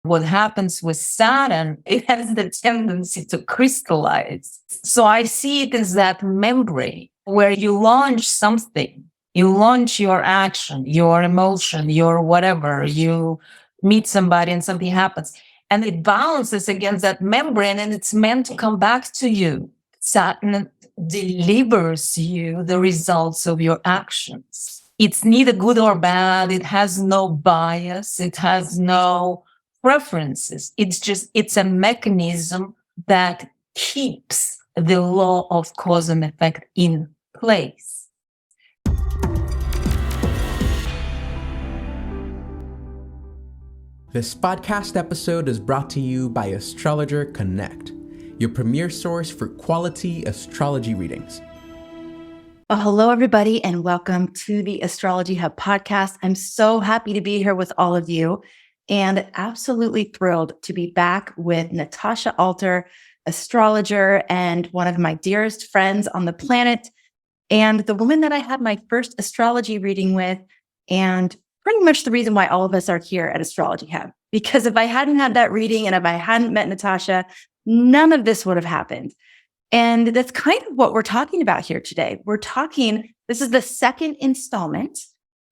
what happens with Saturn, it has the tendency to crystallize. So I see it as that membrane where you launch something, you launch your action, your emotion, your whatever, you meet somebody and something happens, and it bounces against that membrane and it's meant to come back to you. Saturn delivers you the results of your actions. It's neither good or bad. It has no bias. It has no preferences. It's a mechanism that keeps the law of cause and effect in place. This podcast episode is brought to you by Astrologer Connect, your premier source for quality astrology readings. Well, hello, everybody, and welcome to the Astrology Hub podcast. I'm so happy to be here with all of you and absolutely thrilled to be back with Natasha Alter, astrologer and one of my dearest friends on the planet, and the woman that I had my first astrology reading with, and pretty much the reason why all of us are here at Astrology Hub. Because if I hadn't had that reading and if I hadn't met Natasha, none of this would have happened. And that's kind of what we're talking about here today. This is the second installment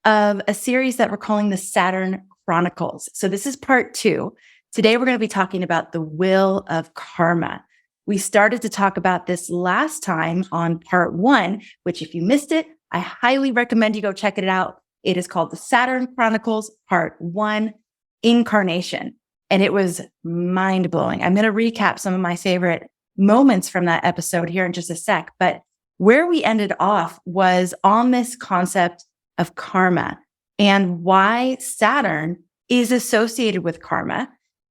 of a series that we're calling the Saturn Chronicles. So this is part 2. Today, we're going to be talking about the will of karma. We started to talk about this last time on part 1, which if you missed it, I highly recommend you go check it out. It is called the Saturn Chronicles part 1, Incarnation. And it was mind-blowing. I'm going to recap some of my favorite moments from that episode here in just a sec. But where we ended off was on this concept of karma and why Saturn is associated with karma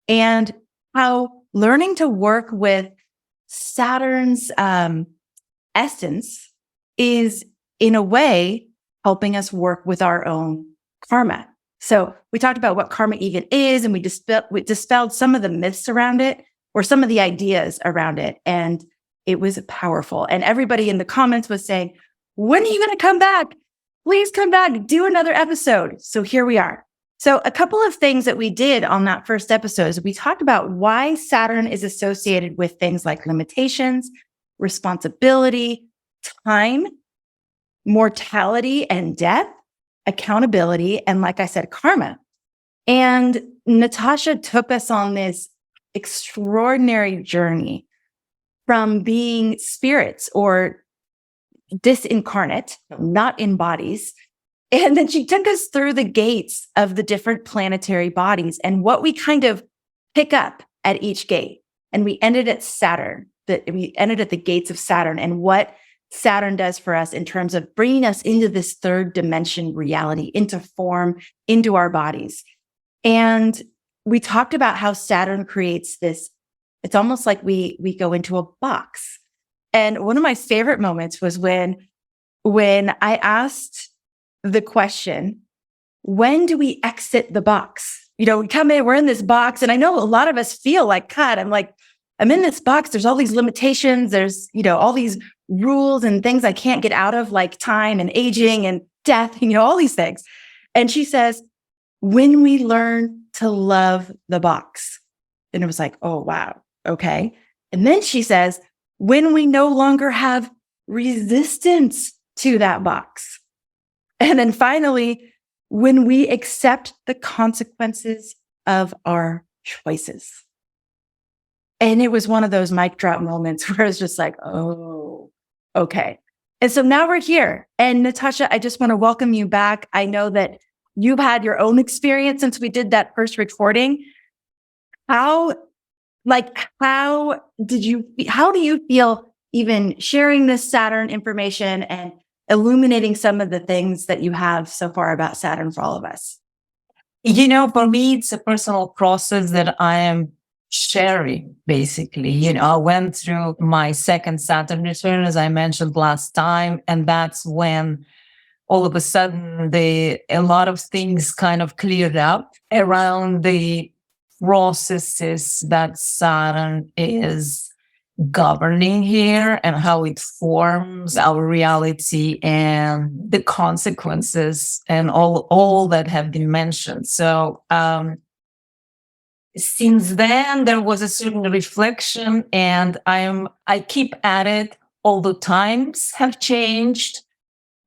and how learning to work with Saturn's essence is, in a way, helping us work with our own karma. So we talked about what karma even is, and we dispelled some of the myths around it, or some of the ideas around it. And it was powerful. And everybody in the comments was saying, when are you going to come back? Please come back, do another episode. So here we are. So a couple of things that we did on that first episode is we talked about why Saturn is associated with things like limitations, responsibility, time, mortality and death, accountability, and like I said, karma. And Natasha took us on this extraordinary journey from being spirits or disincarnate, not in bodies. And then she took us through the gates of the different planetary bodies and what we kind of pick up at each gate. And we ended at Saturn, we ended at the gates of Saturn and what Saturn does for us in terms of bringing us into this third dimension reality, into form, into our bodies. And we talked about how Saturn creates this, it's almost like we go into a box. And one of my favorite moments was when I asked the question, when do we exit the box? You know, we come in, we're in this box, and I know a lot of us feel like, God, I'm in this box. There's all these limitations. There's, all these rules and things I can't get out of, like time and aging and death, all these things. And she says, when we learn to love the box. And it was like, oh, wow. Okay. And then she says, when we no longer have resistance to that box. And then finally, when we accept the consequences of our choices. And it was one of those mic drop moments where it's just like, oh, okay. And so now we're here. And Natasha, I just want to welcome you back. I know that you've had your own experience since we did that first recording. How do you feel even sharing this Saturn information and illuminating some of the things that you have so far about Saturn for all of us? For me, it's a personal process that I am sharing, basically. I went through my second Saturn return, as I mentioned last time, and that's when all of a sudden a lot of things kind of cleared up around the processes that Saturn is governing here and how it forms our reality and the consequences and all that have been mentioned. So since then there was a certain reflection, and I keep at it. All the times have changed.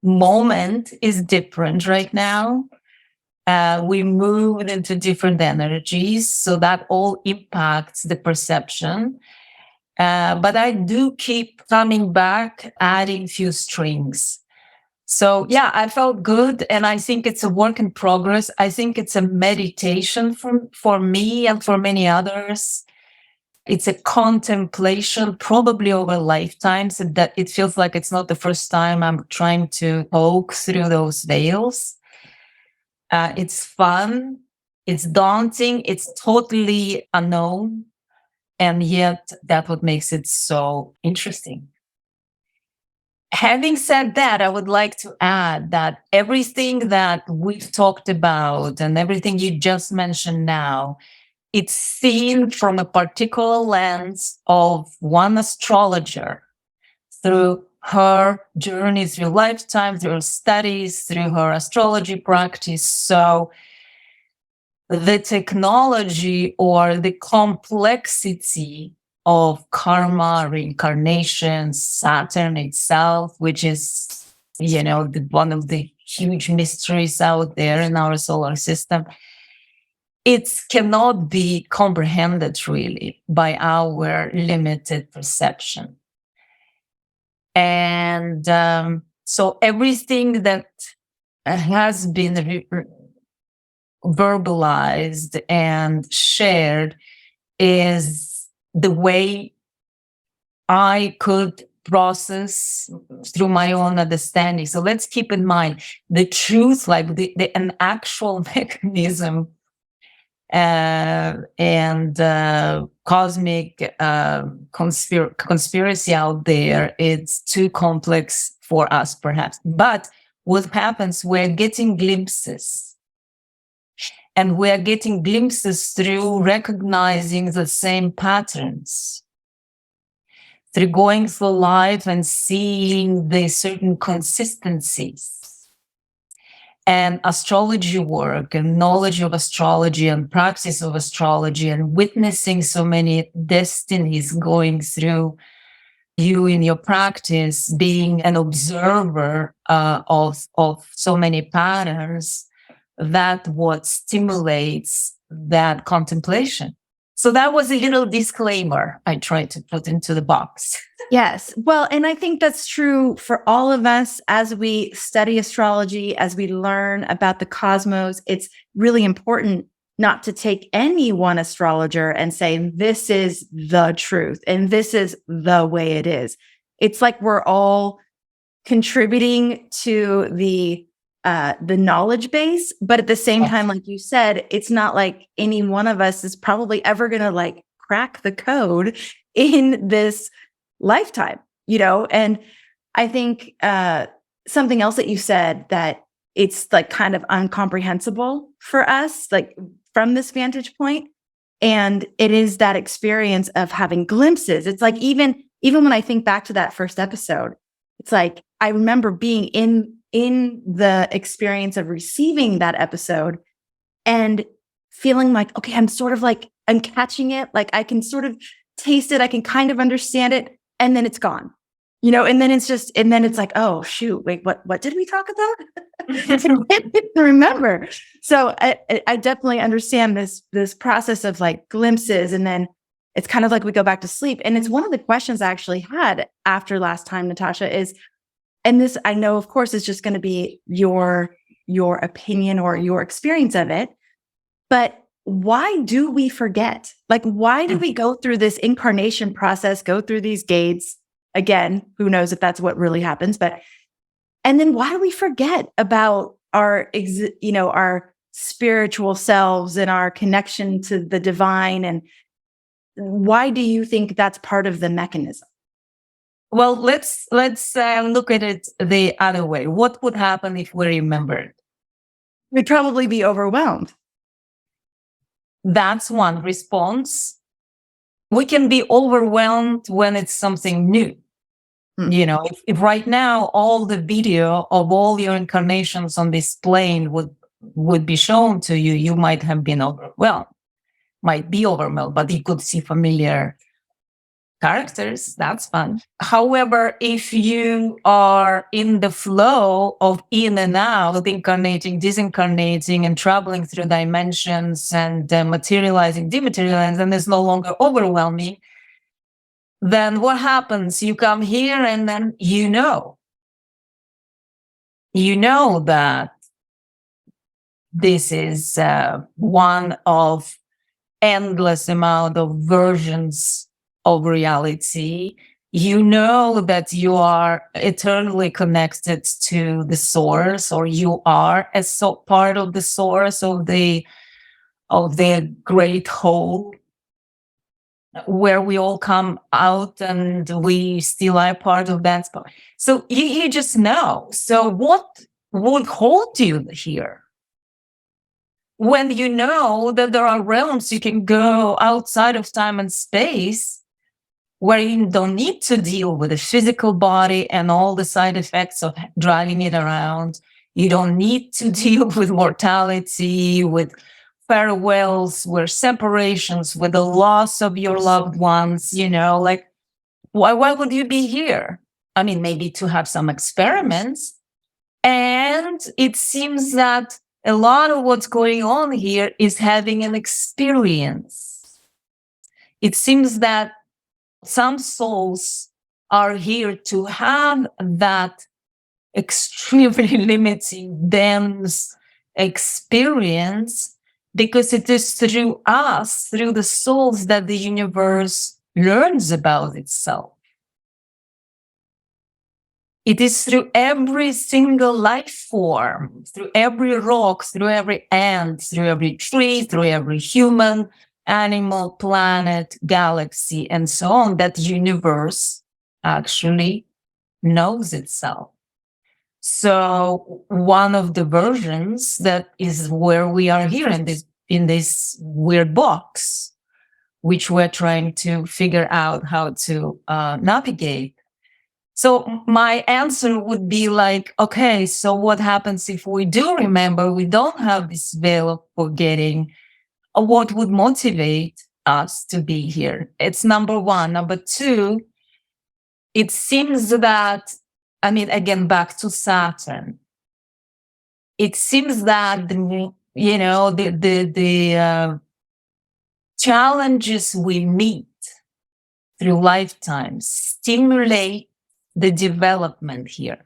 Moment is different right now. We moved into different energies, so that all impacts the perception. But I do keep coming back, adding few strings. So yeah, I felt good, and I think it's a work in progress. I think it's a meditation for me and for many others. It's a contemplation, probably over lifetimes, and that it feels like it's not the first time I'm trying to poke through those veils. It's fun, it's daunting, it's totally unknown, and yet that's what makes it so interesting. Having said that, I would like to add that everything that we've talked about and everything you just mentioned now, it's seen from a particular lens of one astrologer through her journey through lifetime, through her studies, through her astrology practice. So the technology or the complexity of karma, reincarnation, Saturn itself, which is, one of the huge mysteries out there in our solar system, it cannot be comprehended really by our limited perception. And so everything that has been verbalized and shared is the way I could process through my own understanding. So let's keep in mind the truth, like an actual mechanism and cosmic conspiracy out there. It's too complex for us, perhaps. But what happens, we're getting glimpses. And we're getting glimpses through recognizing the same patterns, through going through life and seeing the certain consistencies. And astrology work and knowledge of astrology and practice of astrology and witnessing so many destinies going through you in your practice, being an observer of so many patterns, that what stimulates that contemplation. So that was a little disclaimer I tried to put into the box. Yes. Well, and I think that's true for all of us as we study astrology, as we learn about the cosmos. It's really important not to take any one astrologer and say, this is the truth and this is the way it is. It's like we're all contributing to the knowledge base, but at the same time, like you said, it's not like any one of us is probably ever going to like crack the code in this lifetime, and I think something else that you said, that it's like kind of incomprehensible for us, like from this vantage point. And it is that experience of having glimpses. It's like, even when I think back to that first episode, it's like, I remember being in the experience of receiving that episode and feeling like, okay, I'm sort of like, I'm catching it. Like I can sort of taste it. I can kind of understand it. And then it's gone, and then it's like, oh shoot, wait, what did we talk about? I can't remember. So I definitely understand this process of like glimpses. And then it's kind of like we go back to sleep. And it's one of the questions I actually had after last time, Natasha, is, and this, I know, of course, is just going to be your opinion or your experience of it, but why do we forget? Like, why do we go through this incarnation process, go through these gates? Again, who knows if that's what really happens, and then why do we forget about our spiritual selves and our connection to the divine? And why do you think that's part of the mechanism? Well, let's look at it the other way. What would happen if we remembered? We'd probably be overwhelmed. That's one response. We can be overwhelmed when it's something new. If right now all the video of all your incarnations on this plane would be shown to you, you might have been overwhelmed. might be overwhelmed, but you could see familiar characters. That's fun. However, if you are in the flow of in and out, incarnating, disincarnating, and traveling through dimensions and materializing, dematerializing, and it's no longer overwhelming, then what happens? You come here and then you know that this is one of endless amount of versions of reality. You know that you are eternally connected to the source, or you are a part of the source of the great whole, where we all come out and we still are part of that spot. So you just know. So what would hold you here? When you know that there are realms you can go outside of time and space, where you don't need to deal with the physical body and all the side effects of driving it around. You don't need to deal with mortality, with farewells, with separations, with the loss of your loved ones. Like, why would you be here? I mean, maybe to have some experiments. And it seems that a lot of what's going on here is having an experience. It seems that some souls are here to have that extremely limiting, dense experience, because it is through us, through the souls, that the universe learns about itself. It is through every single life form, through every rock, through every ant, through every tree, through every human, animal, planet, galaxy, and so on, that the universe actually knows itself. So one of the versions that is where we are here in this weird box, which we're trying to figure out how to navigate. So my answer would be like, okay, so what happens if we do remember, we don't have this veil of forgetting? What would motivate us to be here? It's number one. Number two, it seems that, I mean, again, back to Saturn. It seems that the challenges we meet through lifetimes stimulate the development here.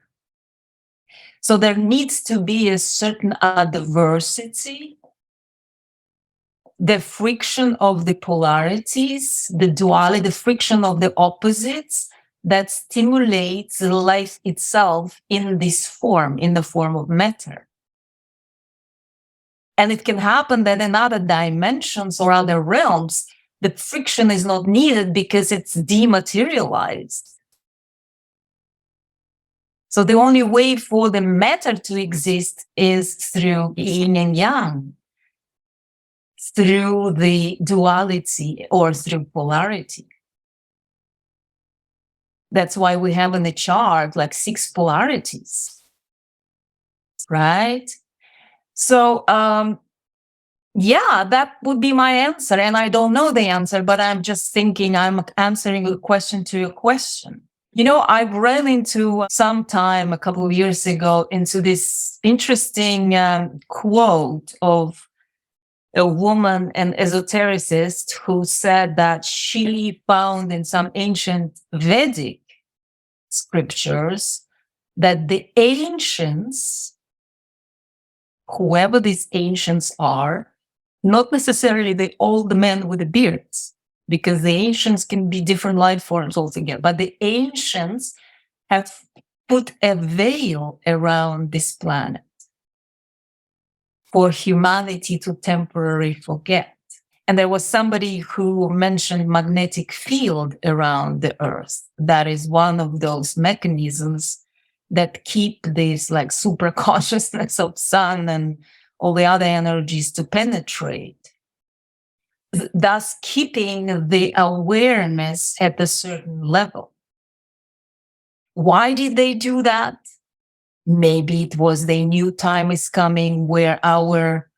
So there needs to be a certain diversity, the friction of the polarities, the duality, the friction of the opposites that stimulates life itself in this form, in the form of matter. And it can happen that in other dimensions or other realms, the friction is not needed because it's dematerialized. So the only way for the matter to exist is through yin and yang, through the duality or through polarity. That's why we have in the chart like 6 polarities, right? So, that would be my answer. And I don't know the answer, but I'm just thinking I'm answering a question to your question. I've ran into sometime a couple of years ago into this interesting quote of a woman, an esotericist, who said that she found in some ancient Vedic scriptures that the ancients, whoever these ancients are, not necessarily the old men with the beards, because the ancients can be different life forms altogether, but the ancients have put a veil around this planet for humanity to temporarily forget. And there was somebody who mentioned magnetic field around the earth. That is one of those mechanisms that keep this like super consciousness of sun and all the other energies to penetrate, thus keeping the awareness at a certain level. Why did they do that? Maybe it was they knew time is coming where our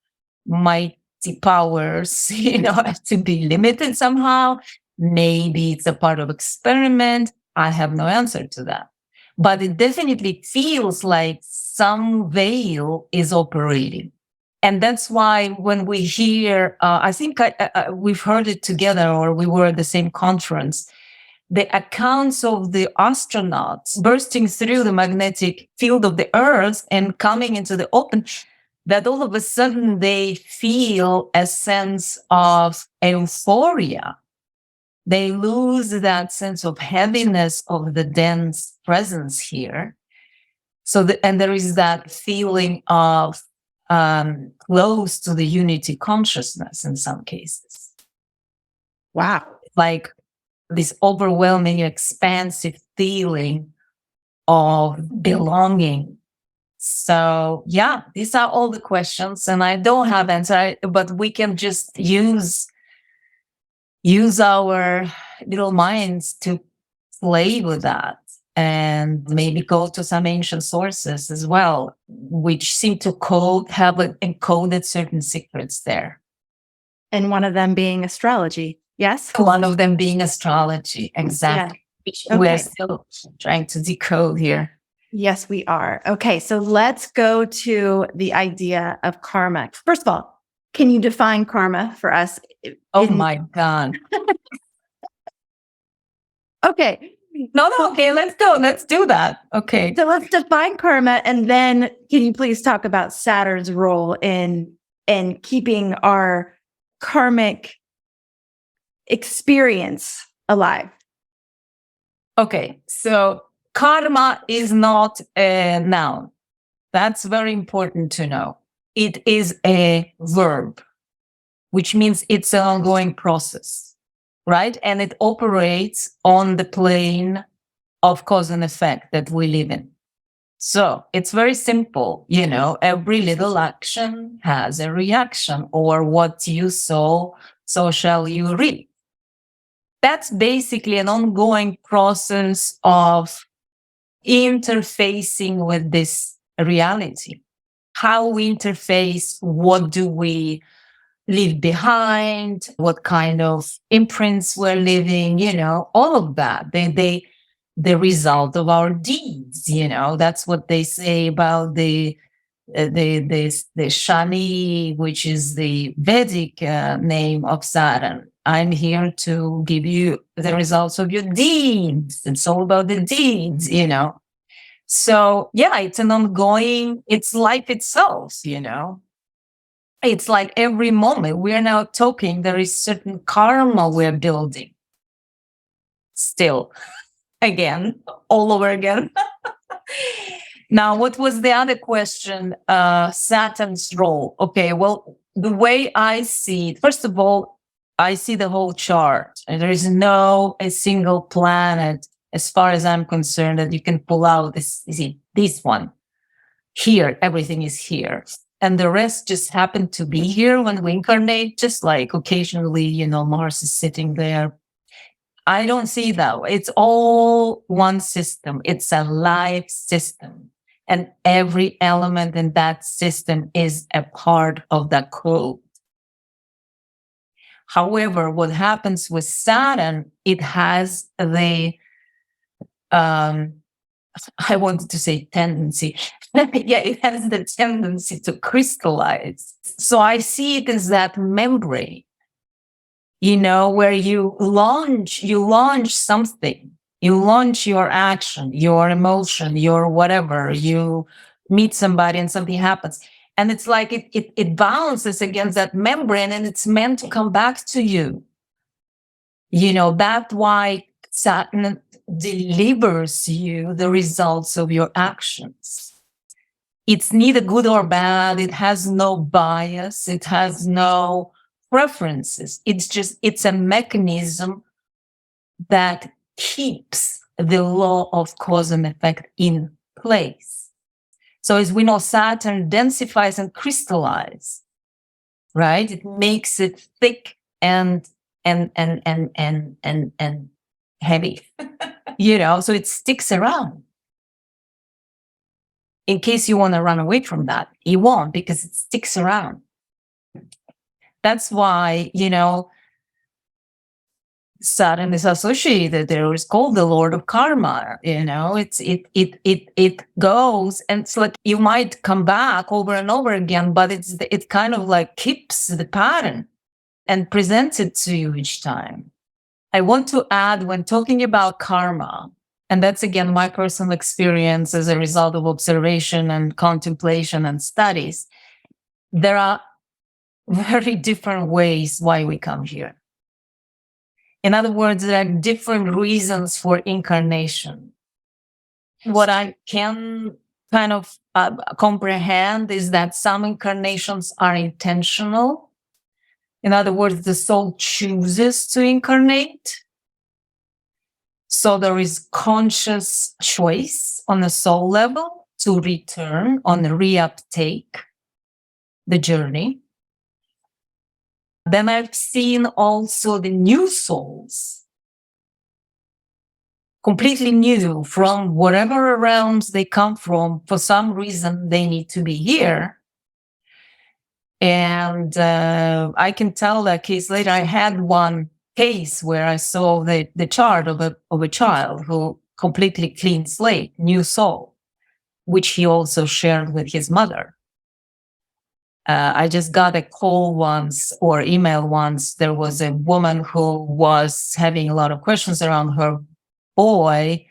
might the powers, have to be limited somehow. Maybe it's a part of experiment. I have no answer to that. But it definitely feels like some veil is operating. And that's why when we hear, I think we've heard it together, or we were at the same conference, the accounts of the astronauts bursting through the magnetic field of the Earth and coming into the open, that all of a sudden they feel a sense of euphoria. They lose that sense of heaviness of the dense presence here. And there is that feeling of close to the unity consciousness in some cases. Wow. Like this overwhelming, expansive feeling of belonging. So yeah, these are all the questions, and I don't have answer, but we can just use our little minds to play with that, and maybe go to some ancient sources as well, which seem to have encoded certain secrets there. And one of them being astrology. Yes. One of them being astrology. Exactly. Yeah. Which Okay. we're still trying to decode here. Yes, we are. Okay. So let's go to the idea of karma. First of all, can you define karma for us? Oh my God. Okay. No, okay, let's go. Let's do that. Okay. So let's define karma, and then can you please talk about Saturn's role in keeping our karmic experience alive? Okay, so karma is not a noun. That's very important to know. It is a verb, which means it's an ongoing process, right? And it operates on the plane of cause and effect that we live in. So it's very simple. Every little action has a reaction, or what you sow, so shall you reap. That's basically an ongoing process of interfacing with this reality. How we interface, what do we leave behind, what kind of imprints we're leaving, all of that. The result of our deeds, that's what they say about the Shani, which is the Vedic name of Saturn. I'm here to give you the results of your deeds. It's all about the deeds, So yeah, it's an ongoing, it's life itself, It's like every moment we are now talking, there is certain karma we're building. Still, again, all over again. Now, what was the other question? Saturn's role. Okay, well, the way I see it, first of all, I see the whole chart, and there is a single planet, as far as I'm concerned, that you can pull out. This one here, everything is here. And the rest just happen to be here when we incarnate, just like occasionally, Mars is sitting there. I don't see that. It's all one system. It's a life system. And every element in that system is a part of the code. However, what happens with Saturn, it has I wanted to say tendency. Yeah, it has the tendency to crystallize. So I see it as that membrane, where you launch something, you launch your action, your emotion, your whatever, you meet somebody and something happens. And it's like it bounces against that membrane, and it's meant to come back to you. That's why Saturn delivers you the results of your actions. It's neither good or bad. It has no bias. It has no preferences. It's a mechanism that keeps the law of cause and effect in place. So as we know, Saturn densifies and crystallizes, right? It makes it thick and heavy, so it sticks around. In case you want to run away from that, you won't, because it sticks around. That's why, Saturn is associated there. It's called the Lord of Karma. It goes, and it's like you might come back over and over again, but it kind of like keeps the pattern and presents it to you each time. I want to add, when talking about karma, and that's again my personal experience as a result of observation and contemplation and studies, there are very different ways why we come here. In other words, there are different reasons for incarnation. What I can kind of comprehend is that some incarnations are intentional. In other words, the soul chooses to incarnate. So there is conscious choice on the soul level to return, on the reuptake the journey. Then I've seen also the new souls, completely new from whatever realms they come from. For some reason, they need to be here. And I can tell that case later. I had one case where I saw the chart of a child who completely clean slate, new soul, which he also shared with his mother. I just got a call once or email once. There was a woman who was having a lot of questions around her boy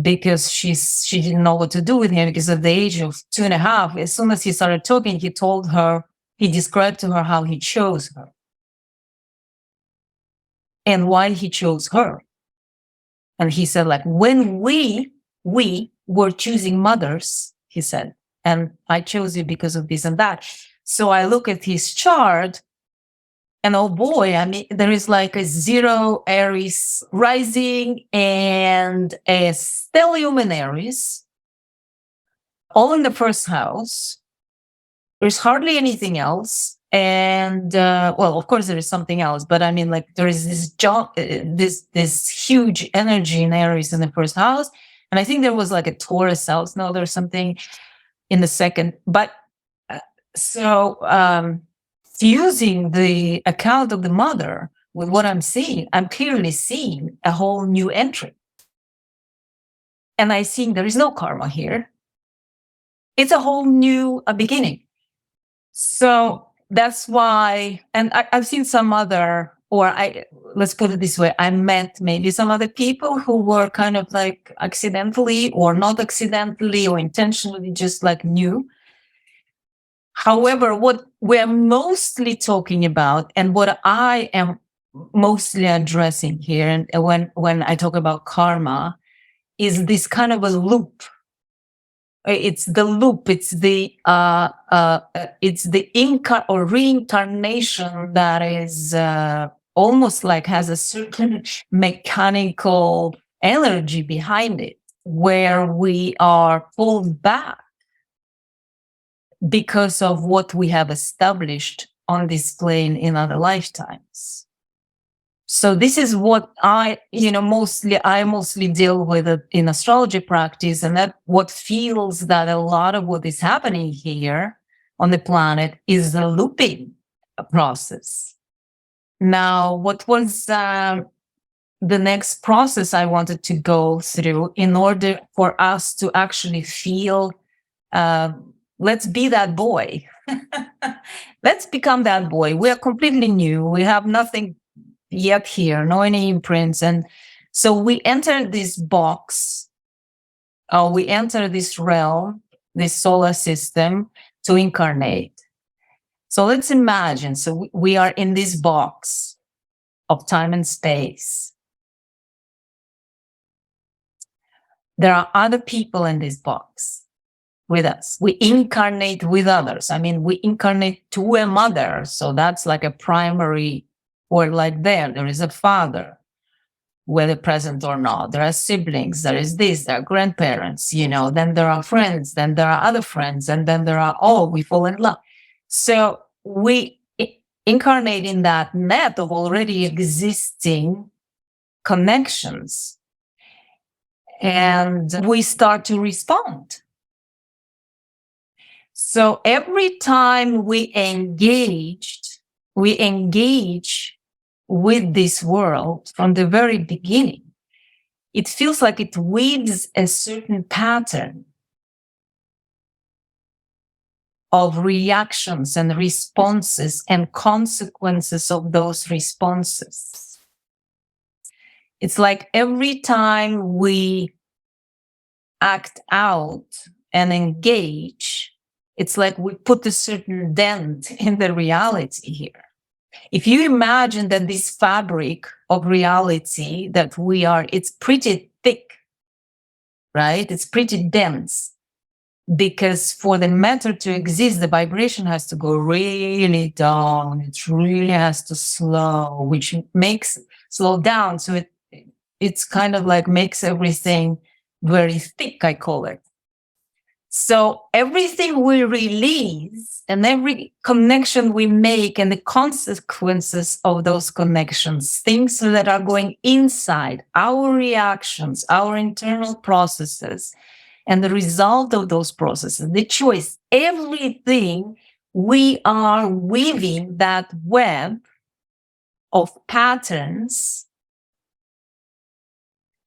because she didn't know what to do with him because at the age of 2.5, as soon as he started talking, he described to her how he chose her and why he chose her. And he said, like, when we were choosing mothers, he said, and I chose you because of this and that. So I look at his chart and oh boy, I mean, there is like a 0 Aries rising and a stellium in Aries, all in the first house. There's hardly anything else. And, well, of course there is something else, but I mean, like there is this huge energy in Aries in the first house. And I think there was like a Taurus house. No, there's something in the second, but fusing the account of the mother with what I'm seeing, I'm clearly seeing a whole new entry. And I see there is no karma here. It's a whole new beginning. So that's why, and I've seen some other, let's put it this way, I met maybe some other people who were kind of like accidentally or not accidentally or intentionally just like new. However, what we're mostly talking about and what I am mostly addressing here, and when I talk about karma, is this kind of a loop. It's the loop. It's the reincarnation that is almost like has a certain mechanical energy behind it, where we are pulled back because of what we have established on this plane in other lifetimes. So this is what I mostly deal with it in astrology practice, and that what feels that a lot of what is happening here on the planet is the looping process. Now, what was the next process I wanted to go through in order for us to actually feel, let's be that boy. Let's become that boy. We are completely new. We have nothing yet here, no any imprints. And so we enter this box, we enter this realm, this solar system to incarnate. So let's imagine, so we are in this box of time and space. There are other people in this box with us. We incarnate with others. I mean, we incarnate to a mother. So that's like a primary, or like there is a father, whether present or not. There are siblings, there is this, there are grandparents, then there are friends, then there are other friends, and then there are, we fall in love. So we incarnate in that net of already existing connections. And we start to respond. So every time we engaged we engage with this world from the very beginning, it feels like it weaves a certain pattern of reactions and responses and consequences of those responses. It's like every time we act out and engage, it's like we put a certain dent in the reality here. If you imagine that this fabric of reality that we are, it's pretty thick, right? It's pretty dense. Because for the matter to exist, the vibration has to go really down. It really has to slow, which makes slow down. So it's kind of like makes everything very thick, I call it. So everything we release and every connection we make and the consequences of those connections, things that are going inside, our reactions, our internal processes, and the result of those processes, the choice, everything, we are weaving that web of patterns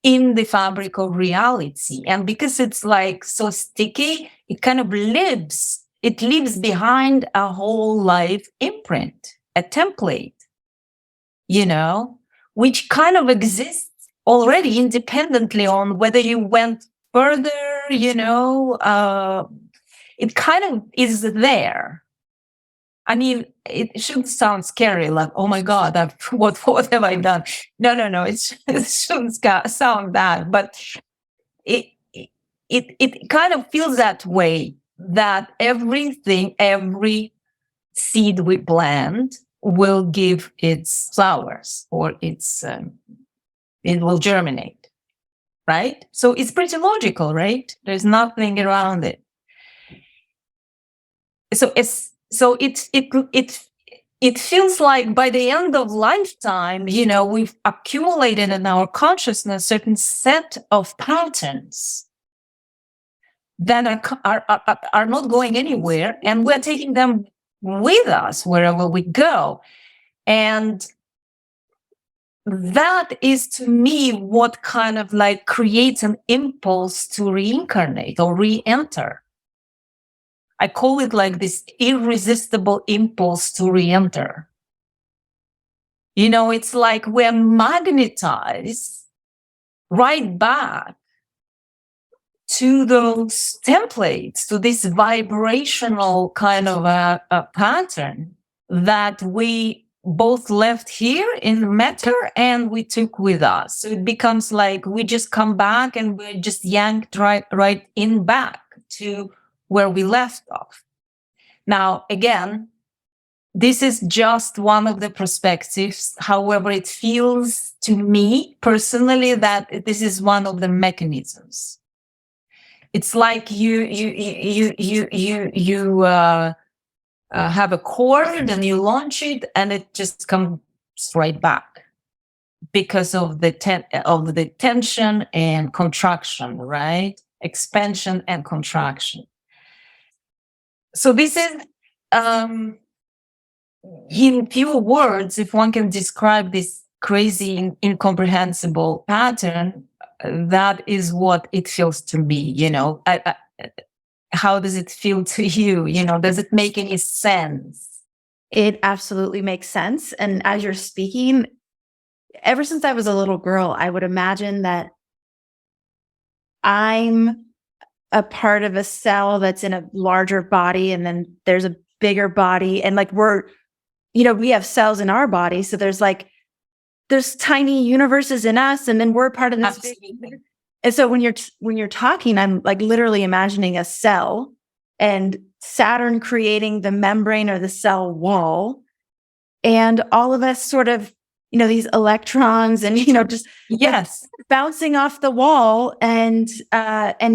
in the fabric of reality. And because it's like so sticky, it kind of lives behind a whole life imprint, a template, which kind of exists already independently on whether you went further, it kind of is there. I mean, it shouldn't sound scary, like, oh my God, what have I done? No, it shouldn't sound that, but it kind of feels that way, that every seed we plant will give its flowers, or it will germinate, right? So it's pretty logical, right? There's nothing around it. So it feels like by the end of lifetime, we've accumulated in our consciousness a certain set of patterns that are not going anywhere, and we're taking them with us wherever we go. And that is, to me, what kind of like creates an impulse to reincarnate or re-enter. I call it like this irresistible impulse to re-enter. It's like we're magnetized right back to those templates, to this vibrational kind of a pattern that we both left here in matter and we took with us. So it becomes like we just come back and we're just yanked right in back to where we left off. Now, again, this is just one of the perspectives. However, it feels to me personally that this is one of the mechanisms. It's like you have a cord and you launch it and it just comes right back because of the tension and contraction, right? Expansion and contraction. So this is, in few words, if one can describe this crazy, incomprehensible pattern, that is what it feels to me. How does it feel to you? Does it make any sense? It absolutely makes sense. And as you're speaking, ever since I was a little girl, I would imagine that I'm a part of a cell that's in a larger body, and then there's a bigger body, and like we have cells in our body, so there's tiny universes in us, and then we're part of this big. And so when you're talking, I'm like literally imagining a cell and Saturn creating the membrane or the cell wall, and all of us sort of these electrons and just yes, bouncing off the wall and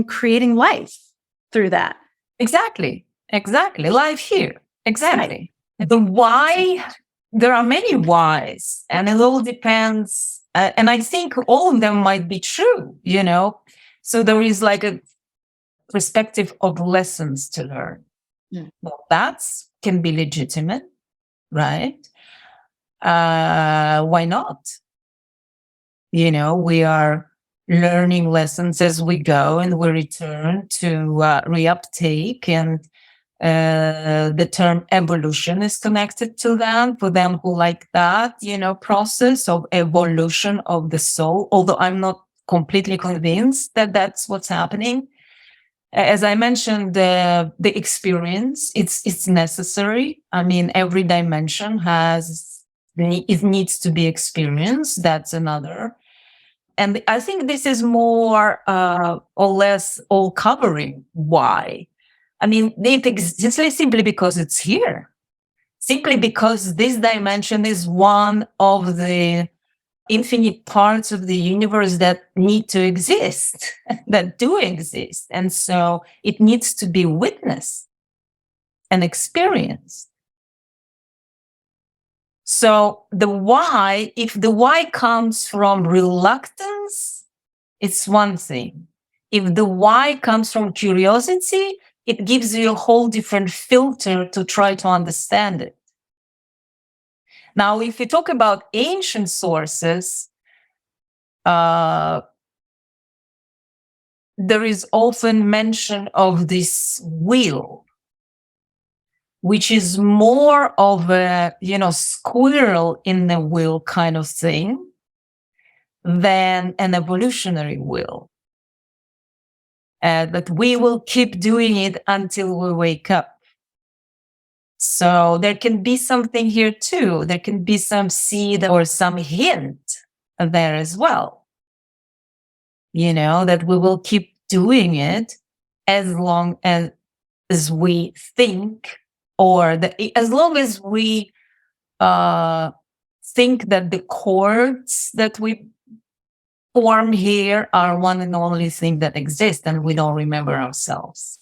creating life through that. Exactly. Life here. Exactly. The why, there are many whys, and it all depends. And I think all of them might be true, So there is like a perspective of lessons to learn. Well, that can be legitimate. right? Why not? We are learning lessons as we go, and we return to reuptake, and the term evolution is connected to that for them who like that, process of evolution of the soul, although I'm not completely convinced that that's what's happening. As I mentioned, the experience, it's necessary. I mean, every dimension it needs to be experienced. That's another. And I think this is more or less all covering why. I mean, it exists simply because it's here. Simply because this dimension is one of the infinite parts of the universe that need to exist, that do exist. And so it needs to be witnessed and experienced. So the why, if the why comes from reluctance, it's one thing. If the why comes from curiosity, it gives you a whole different filter to try to understand it. Now, if we talk about ancient sources, there is often mention of this will, which is more of a, squirrel in the will kind of thing than an evolutionary will. That we will keep doing it until we wake up. So there can be something here too. There can be some seed or some hint there as well. That we will keep doing it as long as we think, or as long as we think that the chords that we form here are one and only thing that exists, and we don't remember ourselves.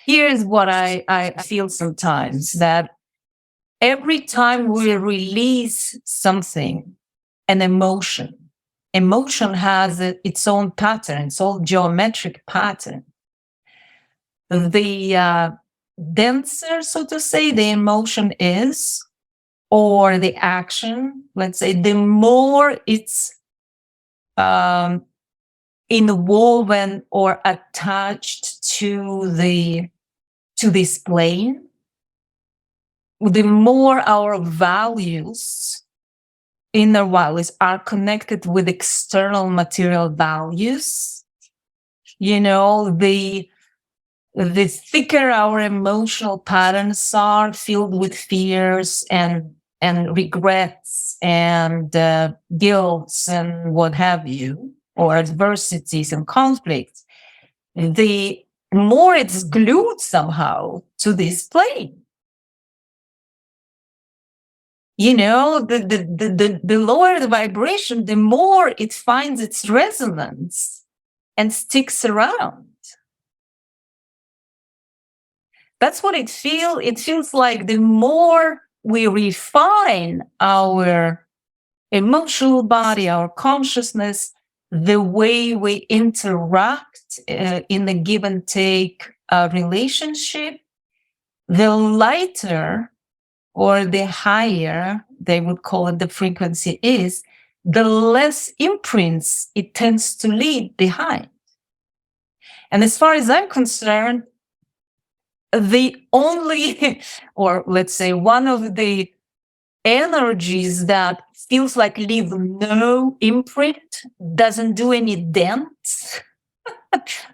Here's what I feel sometimes, that every time we release something, an emotion has its own pattern, its own geometric pattern. The denser, so to say, the emotion is, or the action, let's say, the more it's inwoven or attached to this plane, the more our values, inner values, are connected with external material values, the thicker our emotional patterns are, filled with fears and regrets and guilts and what have you, or adversities and conflicts, the more it's glued somehow to this plane. The lower the vibration, the more it finds its resonance and sticks around. That's what it feels. It feels like the more we refine our emotional body, our consciousness, the way we interact in the give and take relationship, the lighter or the higher, they would call it, the frequency is, the less imprints it tends to leave behind. And as far as I'm concerned, the only, or let's say one of the energies that feels like leave no imprint, doesn't do any dents,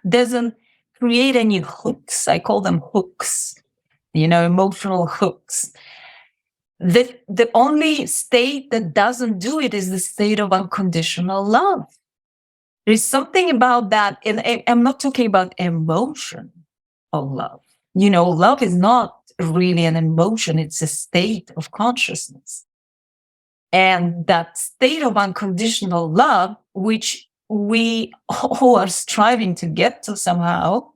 doesn't create any hooks. I call them hooks, emotional hooks. The only state that doesn't do it is the state of unconditional love. There's something about that, and I'm not talking about emotion of love. Love is not really an emotion, it's a state of consciousness. And that state of unconditional love, which we all are striving to get to somehow,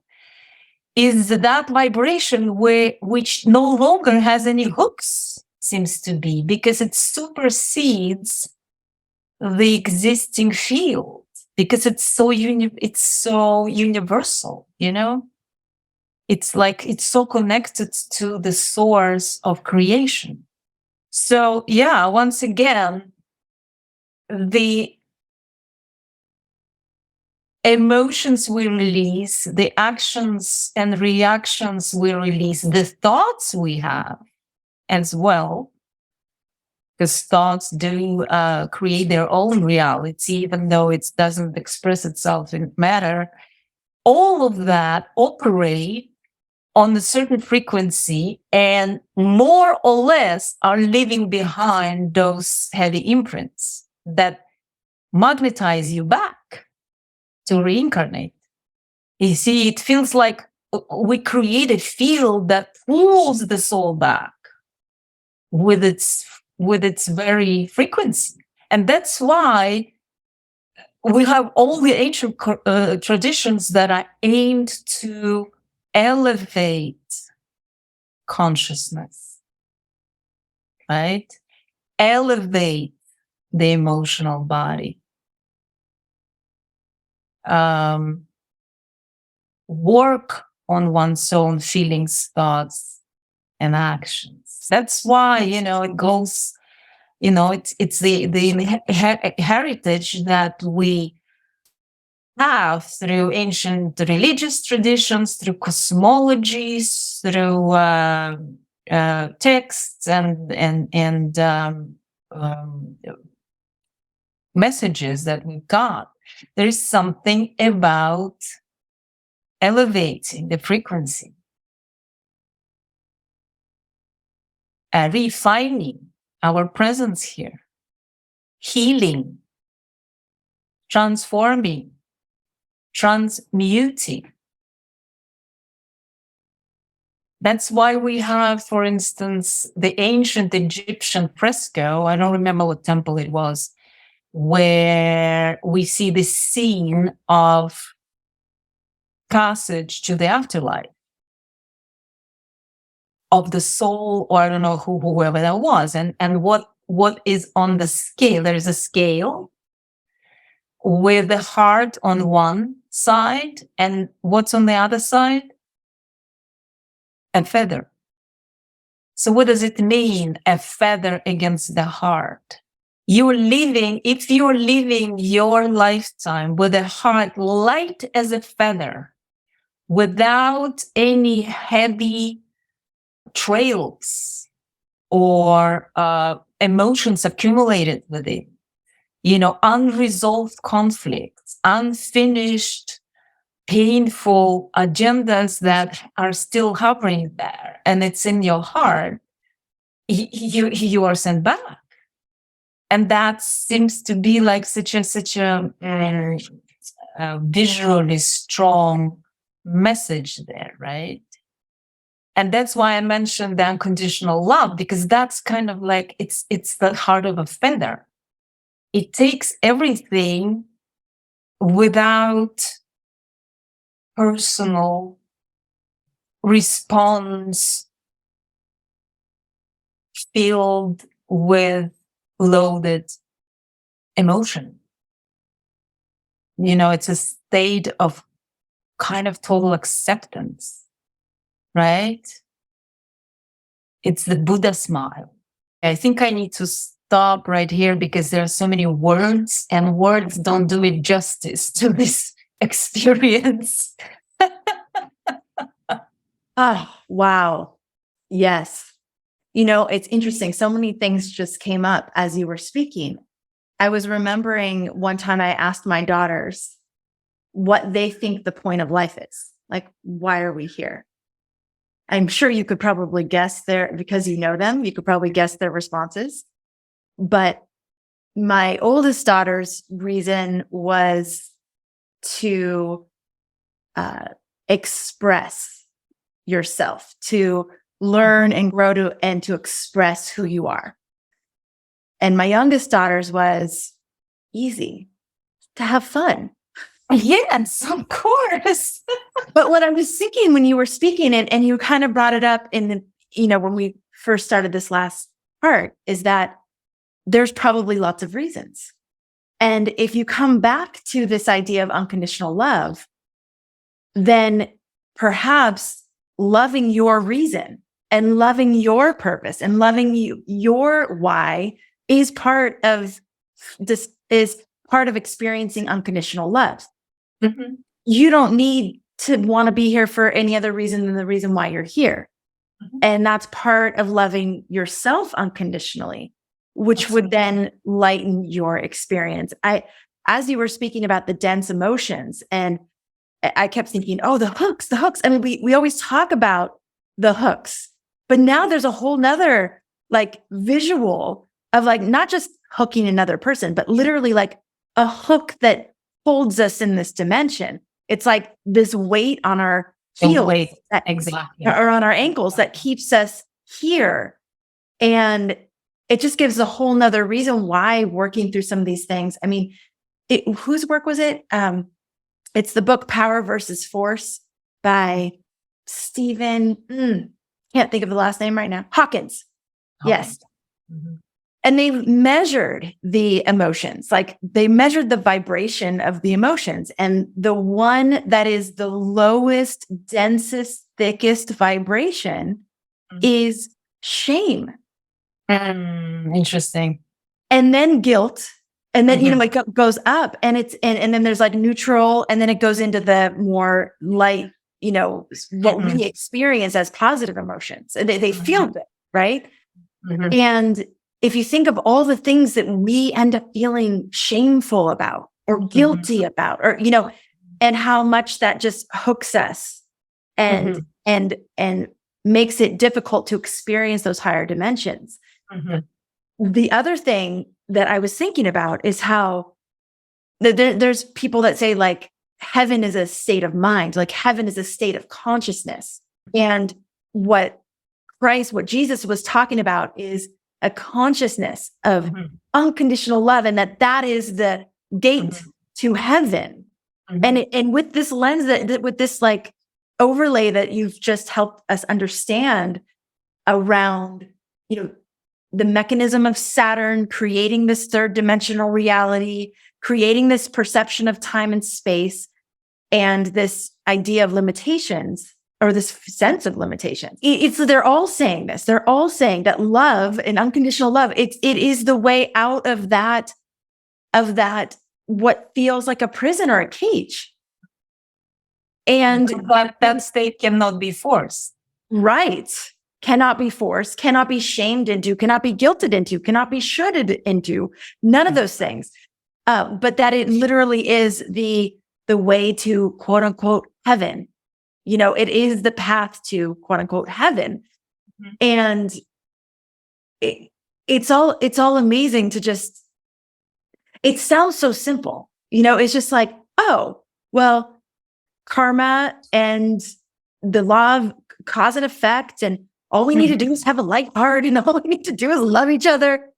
is that vibration which no longer has any hooks, seems to be, because it supersedes the existing field, because it's so universal, It's like it's so connected to the source of creation. So yeah, once again, the emotions we release, the actions and reactions we release, the thoughts we have as well, because thoughts do create their own reality, even though it doesn't express itself in matter. All of that operate on a certain frequency and more or less are leaving behind those heavy imprints that magnetize you back to reincarnate. You see, it feels like we create a field that pulls the soul back with its very frequency. And that's why we have all the ancient traditions that are aimed to elevate consciousness, right? Elevate the emotional body. Work on one's own feelings, thoughts, and actions. That's why, it goes, it's the heritage that we have through ancient religious traditions, through cosmologies, through texts and messages that we got. There is something about elevating the frequency, refining our presence here, healing, transforming, transmuting. That's why we have, for instance, the ancient Egyptian fresco, I don't remember what temple it was, where we see the scene of passage to the afterlife of the soul, or I don't know whoever that was, and what is on the scale. There is a scale with the heart on one side, and what's on the other side? A feather. So what does it mean, a feather against the heart? If you're living your lifetime with a heart light as a feather, without any heavy trails or emotions accumulated within, unresolved conflicts, unfinished, painful agendas that are still hovering there, and it's in your heart, you are sent back. And that seems to be like such a visually strong message there, right? And that's why I mentioned the unconditional love, because that's kind of like, it's the heart of a feather. It takes everything without personal response filled with loaded emotion. It's a state of kind of total acceptance, right? It's the Buddha smile. I think I need to stop right here because there are so many words, and words don't do it justice to this experience. Wow. Yes. It's interesting. So many things just came up as you were speaking. I was remembering one time I asked my daughters what they think the point of life is. Like, why are we here? I'm sure you could probably guess because you know them, you could probably guess their responses. But my oldest daughter's reason was to express yourself, to learn and grow and to express who you are. And my youngest daughter's was easy, to have fun. Yes, of course. But what I was thinking when you were speaking, and you kind of brought it up in when we first started this last part, is that there's probably lots of reasons. And if you come back to this idea of unconditional love, then perhaps loving your reason and loving your purpose and loving your why is part of this, is part of experiencing unconditional love. Mm-hmm. You don't need to want to be here for any other reason than the reason why you're here. Mm-hmm. And that's part of loving yourself unconditionally, which would then lighten your experience. As you were speaking about the dense emotions, and I kept thinking, oh, the hooks. I mean, we always talk about the hooks, but now there's a whole nother like visual of like not just hooking another person, but literally like a hook that holds us in this dimension. It's like this weight on our feet, exactly, or on our ankles that keeps us here. And it just gives a whole nother reason why working through some of these things. I mean, whose work was it? It's the book Power versus Force by Stephen, can't think of the last name right now. Hawkins. Yes. Mm-hmm. And they measured the emotions, like they measured the vibration of the emotions. And the one that is the lowest, densest, thickest vibration is shame. Interesting. And then guilt. And then, it goes up, and and then there's like neutral, and then it goes into the more light, what we experience as positive emotions. And they feel good, right? Mm-hmm. And if you think of all the things that we end up feeling shameful about or guilty about, or, and how much that just hooks us and makes it difficult to experience those higher dimensions. The other thing that I was thinking about is how there's people that say like heaven is a state of mind, like heaven is a state of consciousness. And what Jesus was talking about is a consciousness of unconditional love, and that is the gate to heaven. And with this lens, that with this like overlay that you've just helped us understand around, the mechanism of Saturn creating this third dimensional reality, creating this perception of time and space, and this idea of limitations, or this sense of limitation. They're all saying this. They're all saying that love and unconditional love, it is the way out of that, what feels like a prison or a cage. And that state cannot be forced. Right. Cannot be forced, cannot be shamed into, cannot be guilted into, cannot be shoulded into, none of those things. But that it literally is the way to quote unquote heaven. It is the path to quote unquote heaven. And it's all amazing to just, it sounds so simple. It's just like, oh, well, karma and the law of cause and effect, and all we need to do is have a light heart, and all we need to do is love each other.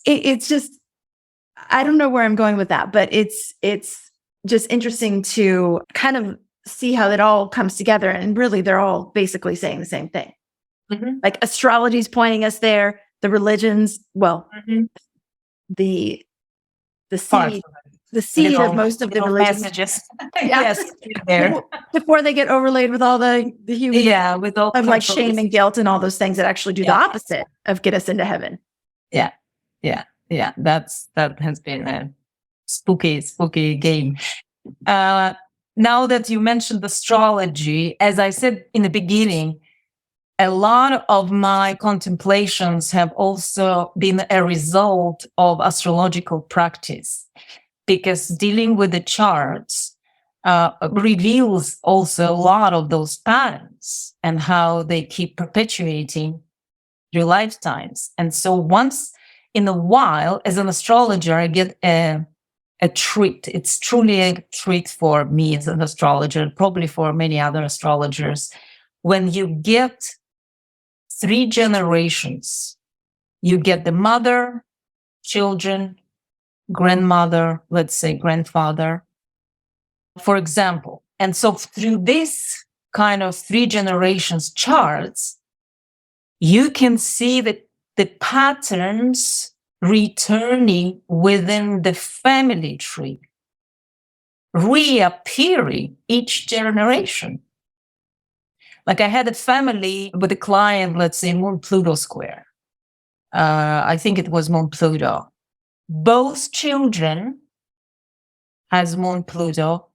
It's just, I don't know where I'm going with that, but it's just interesting to kind of see how it all comes together. And really, they're all basically saying the same thing. Like astrology is pointing us there. The religions, well, the seed of most of the religions. Messages. Yes, there. Before they get overlaid with all the human, with all of like shame and guilt and all those things that actually do the opposite of get us into heaven. Yeah. That has been a spooky game. Now that you mentioned astrology, as I said in the beginning, a lot of my contemplations have also been a result of astrological practice, because dealing with the charts reveals also a lot of those patterns and how they keep perpetuating through lifetimes. And so once in a while, as an astrologer, I get a treat. It's truly a treat for me as an astrologer, probably for many other astrologers, when you get 3 generations. You get the mother, children, grandmother, let's say grandfather, for example. And so through this kind of 3 generations charts, you can see the patterns returning within the family tree, reappearing each generation. Like I had a family with a client, let's say Moon Pluto square. I think it was Moon Pluto. Both children has Moon Pluto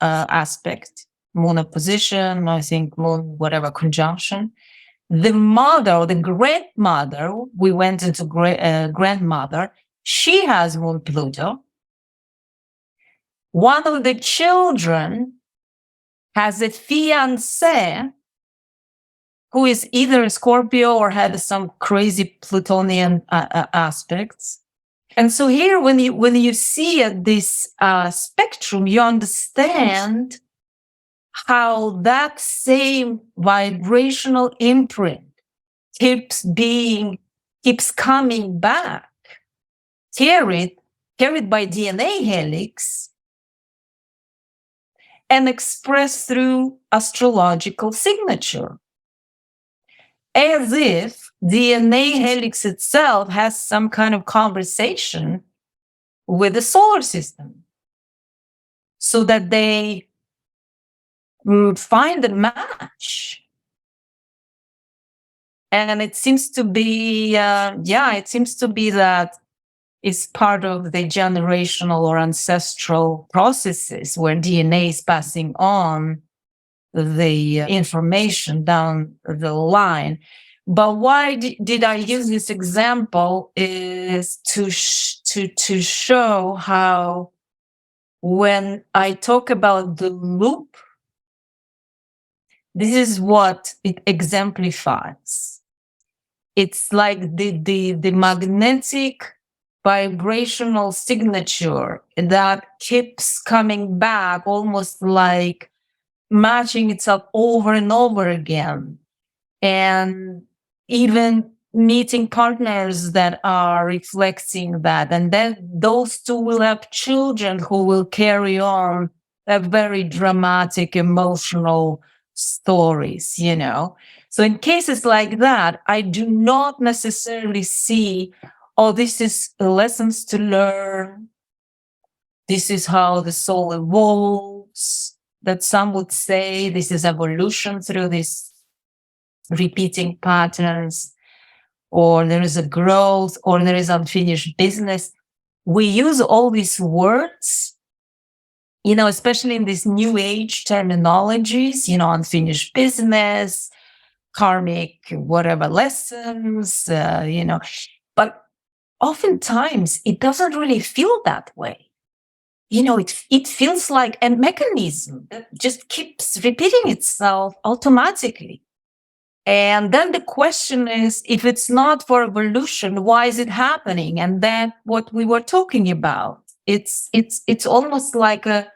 aspect, Moon opposition, I think Moon whatever conjunction. The mother, the grandmother, we went into grandmother, she has Moon Pluto. One of the children has a fiance who is either a Scorpio or had some crazy Plutonian aspects. And so here, when you see this spectrum, you understand how that same vibrational imprint keeps coming back, carried by DNA helix, and expressed through astrological signature, as if DNA helix itself has some kind of conversation with the solar system, so that they find a match. And it seems to be, it seems to be that it's part of the generational or ancestral processes where DNA is passing on the information down the line. But why did I use this example is to show how when I talk about the loop, this is what it exemplifies. It's like the magnetic vibrational signature that keeps coming back, almost like matching itself over and over again. And even meeting partners that are reflecting that. And then those two will have children who will carry on a very dramatic, emotional stories, So in cases like that, I do not necessarily see, oh, this is lessons to learn. This is how the soul evolves. That some would say this is evolution through these repeating patterns, or there is a growth, or there is unfinished business. We use all these words, especially in these new age terminologies, unfinished business, karmic, whatever lessons, but oftentimes it doesn't really feel that way. It feels like a mechanism that just keeps repeating itself automatically. And then the question is, if it's not for evolution, why is it happening? And then what we were talking about, it's almost like a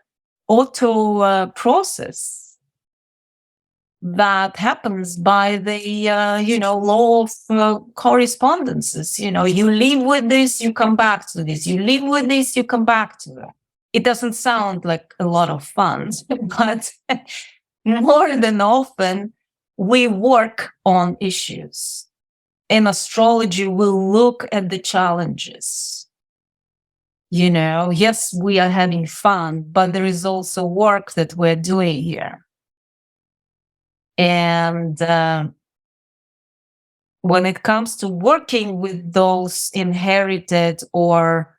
auto process that happens by the law of correspondences. You live with this, you come back to this. You live with this, you come back to that. It doesn't sound like a lot of fun, but more than often, we work on issues. In astrology, we look at the challenges. Yes, we are having fun, but there is also work that we're doing here. And when it comes to working with those inherited or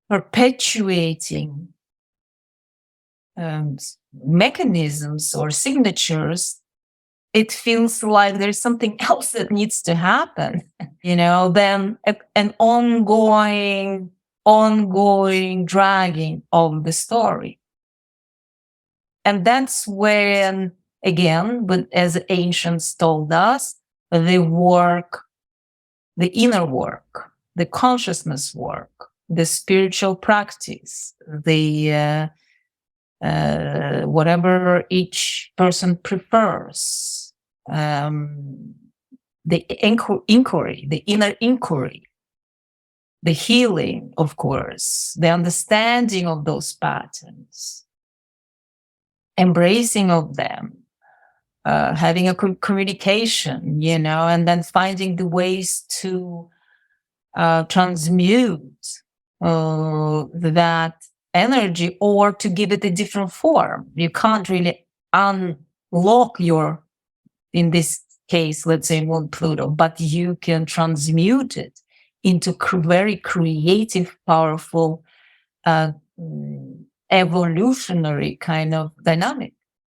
perpetuating mechanisms or signatures, it feels like there's something else that needs to happen, then an ongoing dragging of the story. And that's when, again, but as ancients told us, the inner work, the consciousness work, the spiritual practice, the whatever each person prefers, the inquiry, the inner inquiry, the healing, of course, the understanding of those patterns, embracing of them, having a communication, and then finding the ways to transmute that energy or to give it a different form. You can't really lock your, in this case, let's say Moon Pluto, but you can transmute it into very creative, powerful, evolutionary kind of dynamic.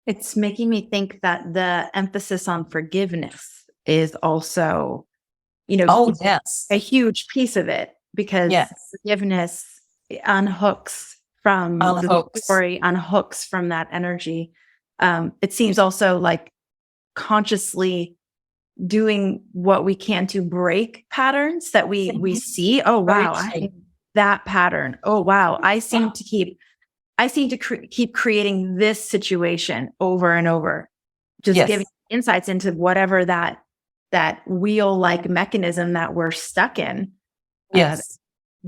It's making me think that the emphasis on forgiveness is also, Oh, yes. a huge piece of it, because Yes. forgiveness unhooks from the story, unhooks from that energy. It seems also like consciously doing what we can to break patterns that we see. Oh, wow, that pattern. Oh, wow, I seem to keep creating this situation over and over, just giving insights into whatever that wheel-like mechanism that we're stuck in. Yes.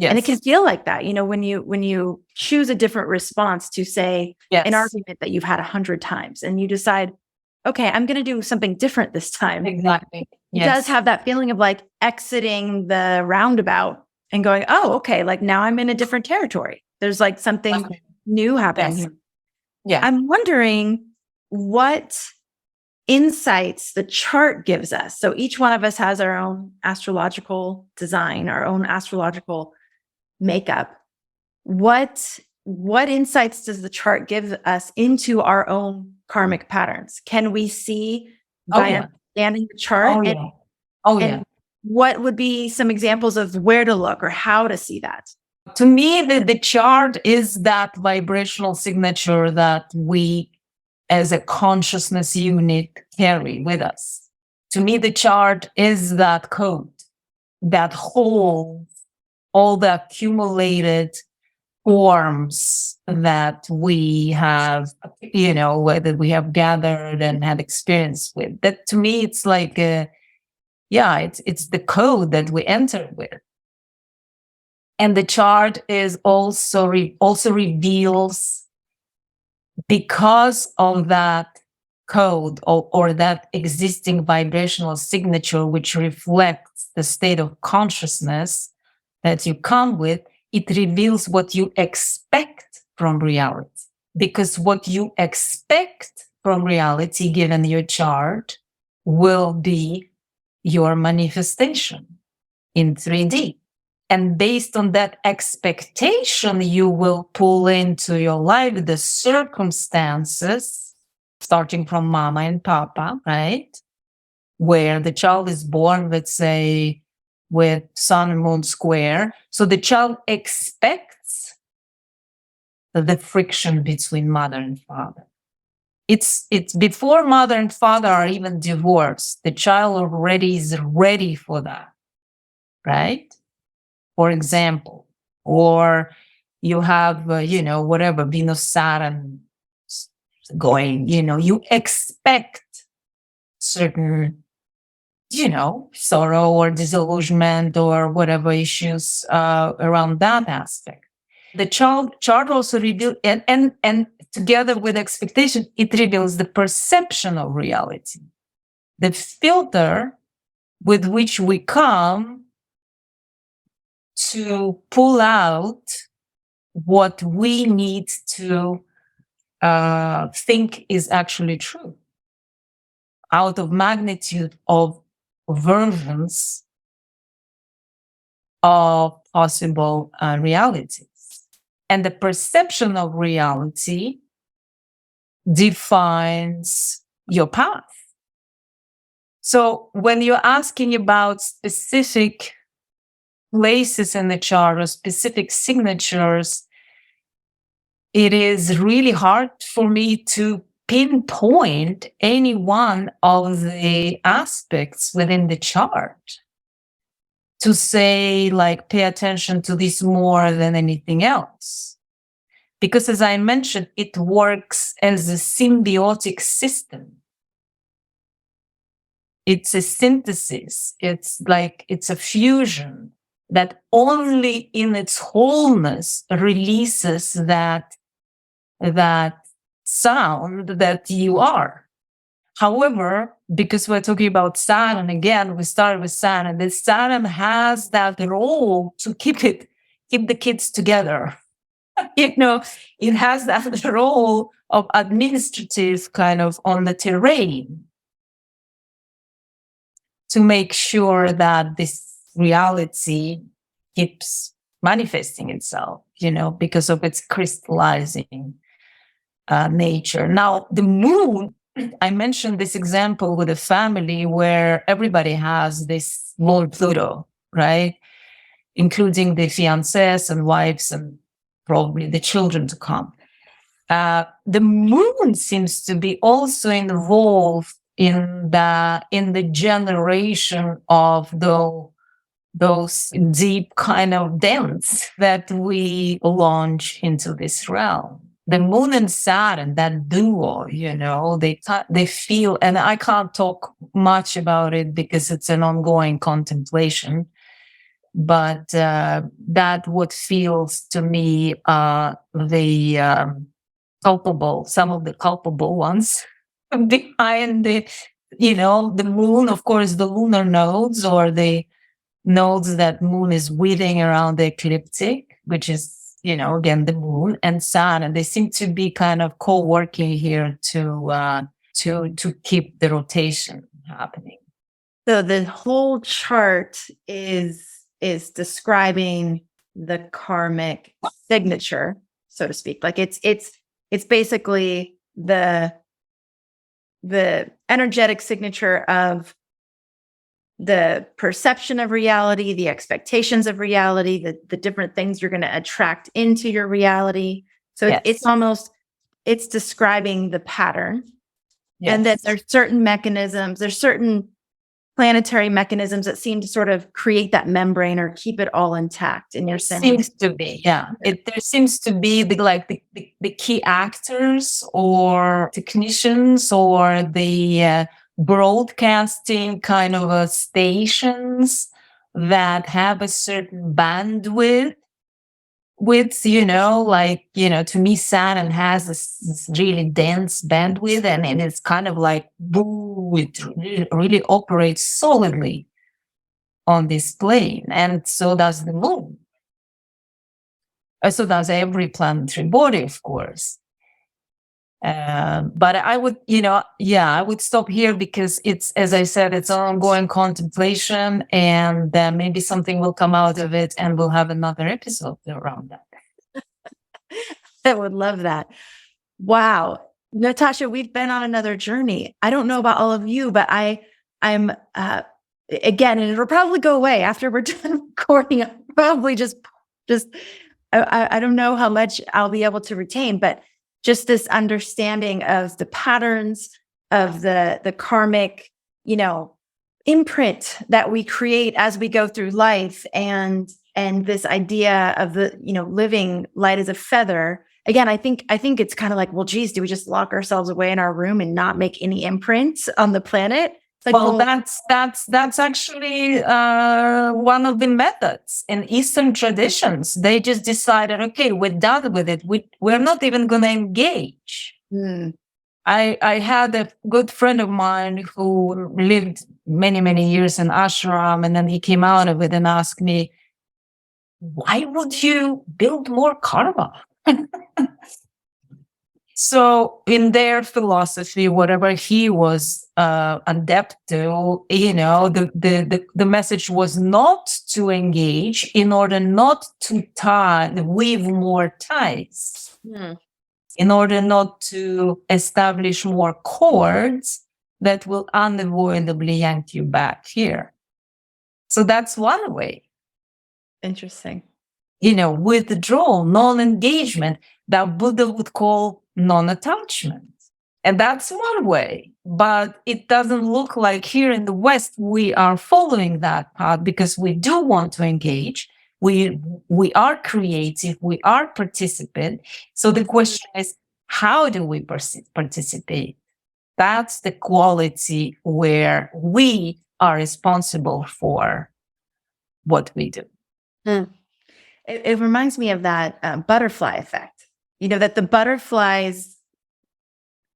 And it can feel like that, when you choose a different response to, say, an argument that you've had 100 times, and you decide, okay, I'm going to do something different this time. Exactly. It does have that feeling of like exiting the roundabout and going, oh, okay, like now I'm in a different territory. There's like something new happening here. Yeah. I'm wondering what insights the chart gives us. So each one of us has our own astrological design, our own astrological makeup. What insights does the chart give us into our own karmic patterns? Can we see by understanding the chart? And what would be some examples of where to look or how to see that? To me, the chart is that vibrational signature that we, as a consciousness unit, carry with us. To me, the chart is that code that holds all the accumulated forms that we have, that we have gathered and had experience with. That, to me, it's like it's the code that we enter with. And the chart is also reveals, because of that code or that existing vibrational signature, which reflects the state of consciousness that you come with, it reveals what you expect from reality. Because what you expect from reality, given your chart, will be your manifestation in 3D. And based on that expectation, you will pull into your life the circumstances, starting from mama and papa, right? Where the child is born, let's say, with sun and moon square. So the child expects the friction between mother and father. It's before mother and father are even divorced. The child already is ready for that, right? For example, or you have, whatever, Venus, Saturn going, you expect certain, sorrow or disillusionment or whatever issues around that aspect. The chart also reveals, and together with expectation, it reveals the perception of reality, the filter with which we come to pull out what we need to think is actually true out of magnitude of versions of possible realities. And the perception of reality defines your path. So when you're asking about specific places in the chart or specific signatures, it is really hard for me to pinpoint any one of the aspects within the chart to say, like, pay attention to this more than anything else. Because as I mentioned, it works as a symbiotic system. It's a synthesis. It's a fusion that only in its wholeness releases that sound that you are. However, because we're talking about Saturn, again, we started with Saturn, the Saturn has that role to keep the kids together. It has that role of administrative kind of on the terrain to make sure that this reality keeps manifesting itself, because of its crystallizing nature. Now, the moon, I mentioned this example with a family where everybody has this Lord Pluto, right? Including the fiancés and wives and probably the children to come. The moon seems to be also involved in the generation of those deep kind of dents that we launch into this realm. The moon and Saturn, that duo, they feel, and I can't talk much about it because it's an ongoing contemplation, but that what feels to me the culpable, some of the culpable ones behind the moon, of course, the lunar nodes, or the nodes that moon is weaving around the ecliptic, which is, again, the moon and Saturn. They seem to be kind of co-working here to keep the rotation happening. So the whole chart is describing the karmic signature, so to speak. Like it's basically the energetic signature of the perception of reality, the expectations of reality, the different things you're going to attract into your reality. So Yes. it's describing the pattern. Yes. And then there's certain mechanisms, there's certain planetary mechanisms that seem to sort of create that membrane or keep it all intact. And you're saying seems to be, yeah. There seems to be the key actors or technicians or the broadcasting kind of stations that have a certain bandwidth. To me, Saturn has this really dense bandwidth, and it's kind of like, boo, it really operates solidly on this plane. And so does the moon. So does every planetary body, of course. But I would, I would stop here because it's, as I said, it's an ongoing contemplation, and maybe something will come out of it, and we'll have another episode around that. I would love that. Wow. Natasha, we've been on another journey. I don't know about all of you, but I'm again, and it'll probably go away after we're done recording. I'll probably just I don't know how much I'll be able to retain, but just this understanding of the patterns of the karmic, imprint that we create as we go through life, and this idea of the, living light as a feather. Again, I think it's kind of like, well, geez, do we just lock ourselves away in our room and not make any imprints on the planet? Like, well, that's actually one of the methods in Eastern traditions. They just decided, okay, we're done with it. We're not even going to engage. I had a good friend of mine who lived many, many years in ashram, and then he came out of it and asked me, why would you build more karma? So in their philosophy, whatever he was adept to, the message was not to engage in order not to weave more ties, in order not to establish more cords that will unavoidably yank you back here. So that's one way. Interesting. Withdrawal, non-engagement, that Buddha would call non-attachment. And that's one way, but it doesn't look like here in the West we are following that path, because we do want to engage. We are creative, we are participant. So the question is, how do we participate? That's the quality where we are responsible for what we do. It reminds me of that butterfly effect. That the butterfly's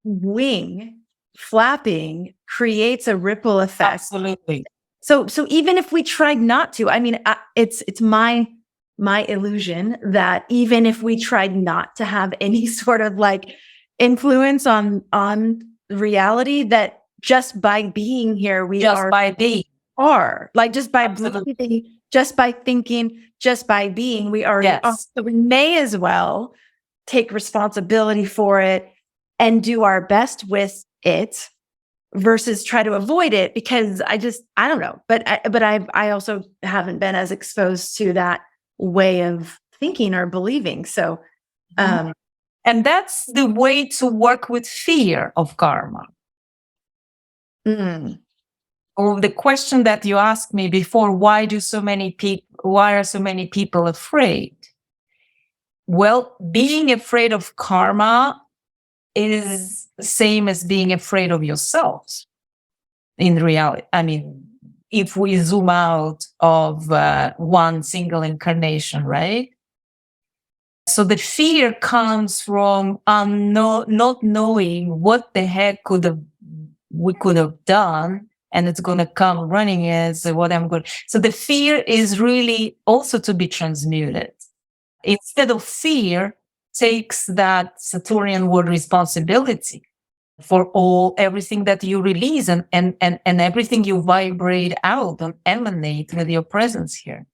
wing flapping creates a ripple effect. Absolutely. So even if we tried not to, it's my my illusion that even if we tried not to have any sort of like influence on reality, that just by being here, we Just by being. are like just by Absolutely. breathing, just by thinking, just by being, we already are. Yes. So we may as well take responsibility for it and do our best with it versus try to avoid it, because I don't know. But I also haven't been as exposed to that way of thinking or believing. So, And that's the way to work with fear of karma. Or the question that you asked me before, why are so many people afraid? Well, being afraid of karma is the same as being afraid of yourself. In reality, I mean, if we zoom out of one single incarnation, right? So the fear comes from not knowing what the heck we could have done, and it's going to come running as what I'm going. So the fear is really also to be transmuted. Instead of fear, takes that Saturnian word responsibility for everything that you release and everything you vibrate out and emanate with your presence here.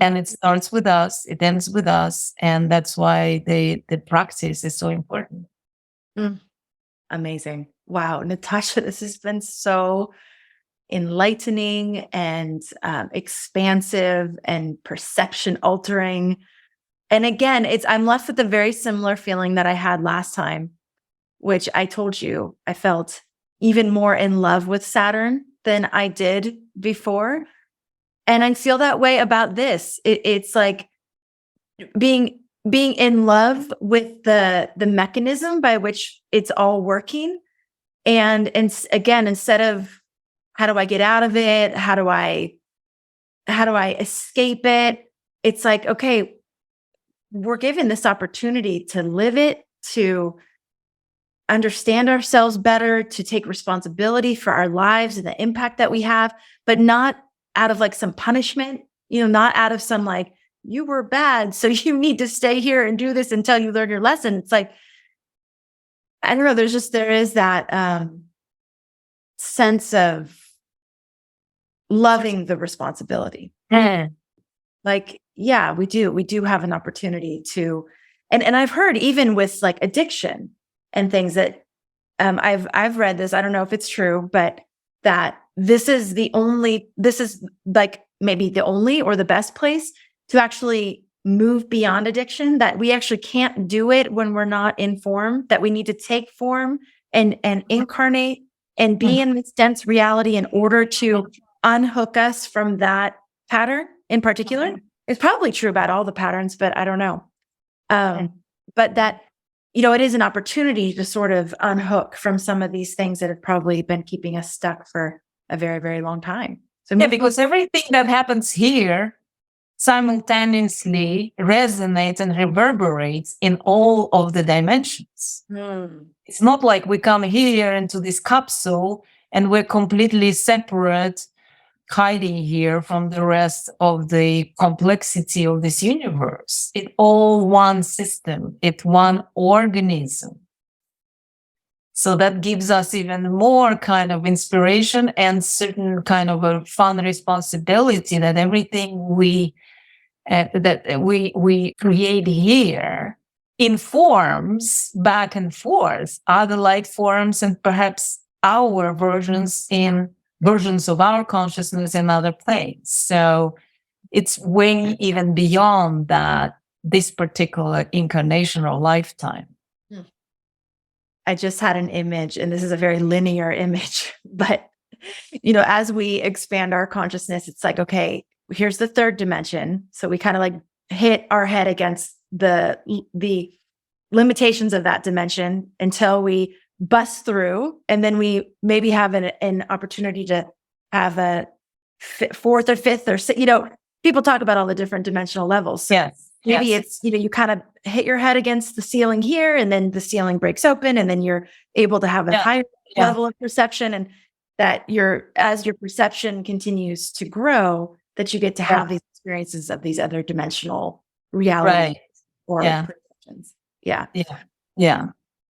And it starts with us, it ends with us. And that's why the practice is so important. Amazing. Wow. Natasha, this has been so enlightening and expansive and perception altering. And again, I'm left with a very similar feeling that I had last time, which I told you I felt even more in love with Saturn than I did before. And I feel that way about this. It's like being in love with the mechanism by which it's all working. And again, instead of how do I get out of it? How do I escape it? It's like, okay, we're given this opportunity to live it, to understand ourselves better, to take responsibility for our lives and the impact that we have, but not out of like some punishment, not out of some like, you were bad, so you need to stay here and do this until you learn your lesson. It's like, I don't know, there is that sense of loving the responsibility. Like, yeah, we do have an opportunity to, and I've heard even with like addiction and things that I've read this, I don't know if it's true, but that this is like maybe the only or the best place to actually move beyond addiction, that we actually can't do it when we're not in form, that we need to take form and incarnate and be in this dense reality in order to unhook us from that pattern in particular. It's probably true about all the patterns, but I don't know. But that, it is an opportunity to sort of unhook from some of these things that have probably been keeping us stuck for a very, very long time. So yeah, because everything that happens here simultaneously resonates and reverberates in all of the dimensions. It's not like we come here into this capsule and we're completely separate, hiding here from the rest of the complexity of this universe. It's all one system. It's one organism. So that gives us even more kind of inspiration and certain kind of a fun responsibility that everything we create here informs back and forth other light forms and perhaps our versions of our consciousness in other planes. So it's way even beyond that, this particular incarnation or lifetime. I just had an image, and this is a very linear image, but as we expand our consciousness, it's like, okay, here's the third dimension. So we kind of like hit our head against the limitations of that dimension until we bust through, and then we maybe have an opportunity to have a fourth or fifth or people talk about all the different dimensional levels. So yes. Maybe it's, you kind of hit your head against the ceiling here, and then the ceiling breaks open, and then you're able to have a higher level of perception, and that as your perception continues to grow, that you get to have these experiences of these other dimensional reality Right. or Yeah. perceptions. Yeah. Yeah. Yeah.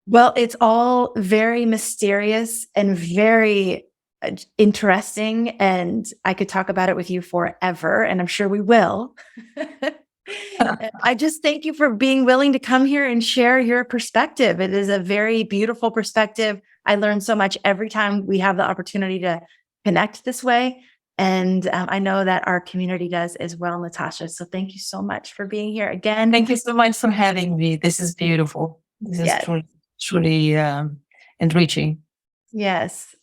Well, it's all very mysterious and very interesting. And I could talk about it with you forever, and I'm sure we will. I just thank you for being willing to come here and share your perspective. It is a very beautiful perspective. I learn so much every time we have the opportunity to connect this way. And I know that our community does as well, Natasha. So thank you so much for being here again. Thank you so much for having me. This is beautiful. This is Yes. truly enriching. Yes.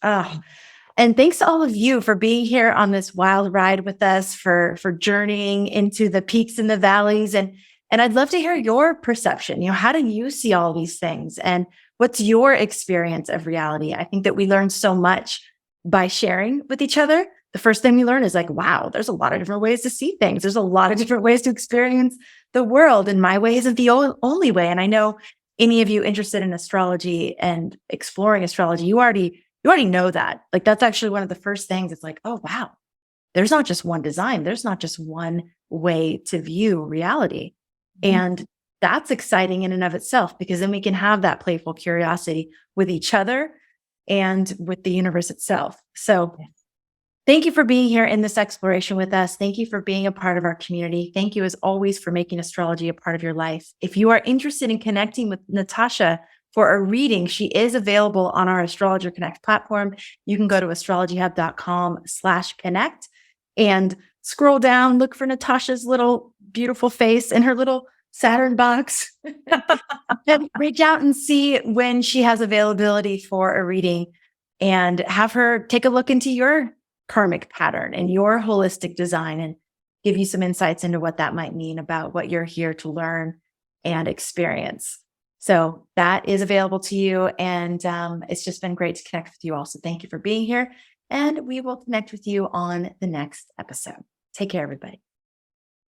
And thanks to all of you for being here on this wild ride with us, for journeying into the peaks and the valleys. And I'd love to hear your perception. How do you see all these things? And what's your experience of reality? I think that we learn so much by sharing with each other. The first thing we learn is like, wow, there's a lot of different ways to see things. There's a lot of different ways to experience the world. And my way isn't the only way. And I know any of you interested in astrology and exploring astrology, you already know that. Like, that's actually one of the first things. It's like, oh, wow, there's not just one design. There's not just one way to view reality. Mm-hmm. And that's exciting in and of itself, because then we can have that playful curiosity with each other and with the universe itself. So thank you for being here in this exploration with us. Thank you for being a part of our community. Thank you, as always, for making astrology a part of your life. If you are interested in connecting with Natasha for a reading, she is available on our Astrologer Connect platform. You can go to astrologyhub.com/connect and scroll down, look for Natasha's little beautiful face in her little Saturn box, and reach out and see when she has availability for a reading, and have her take a look into your karmic pattern and your holistic design, and give you some insights into what that might mean about what you're here to learn and experience. So that is available to you. And it's just been great to connect with you all. So thank you for being here. And we will connect with you on the next episode. Take care, everybody.